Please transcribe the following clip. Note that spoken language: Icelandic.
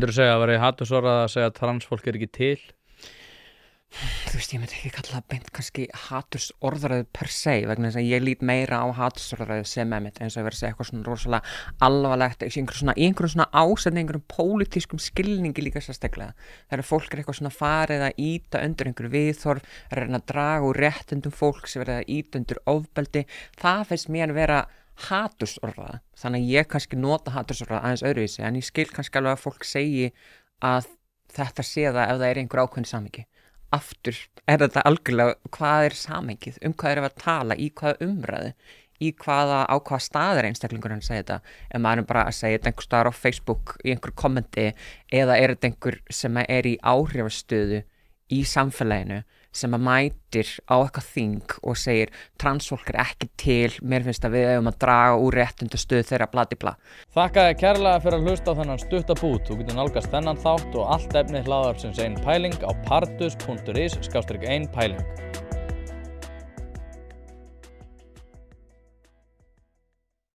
Þú segja að vera í hatursorðað að segja að transfólk ekki til? Þú veist, ég myndi ekki kalla það beint kannski hatursorðræðu per se, vegna þess að ég lít meira á hatursorðræðu sem einmitt eins og að vera að segja eitthvað svona rosalega alvarlegt í einhverjum svona ásetning, einhverjum pólitískum skilningi líka sérstaklega. Þegar fólk eitthvað svona farið að ýta undir einhverju viðhorf, reyna að draga úr réttindum fólks, verið að ýta undir ofbeldi, það finnst mér vera hatursorðræða. Þannig að ég kannski nota hatursorðræða aðeins öðruvísi, en ég skil kannski alveg að fólk segi að þetta sé það ef það er einhver ákveðin samhengi. Aftur þetta algjörlega hvað er samhengið, hvað erum við að tala, í hvaða umræðu, á hvaða staðar einstaklingur hann segja þetta, ef maður er bara að segja þetta einhver staðar á Facebook í einhver kommenti eða er þetta einhver sem er í áhrifastöðu í samfélaginu sem að mætir á eitthvað þing og segir transfólk er ekki til, mér finnst að við eigum að draga úr réttindastöðu þeirra bladibla. Þakka þér kærlega fyrir að hlusta á þennan stutta bút. Þú getur nálgast þennan þátt og allt efni hlaðvarpsins Ein Pæling á pardus.is/einpæling.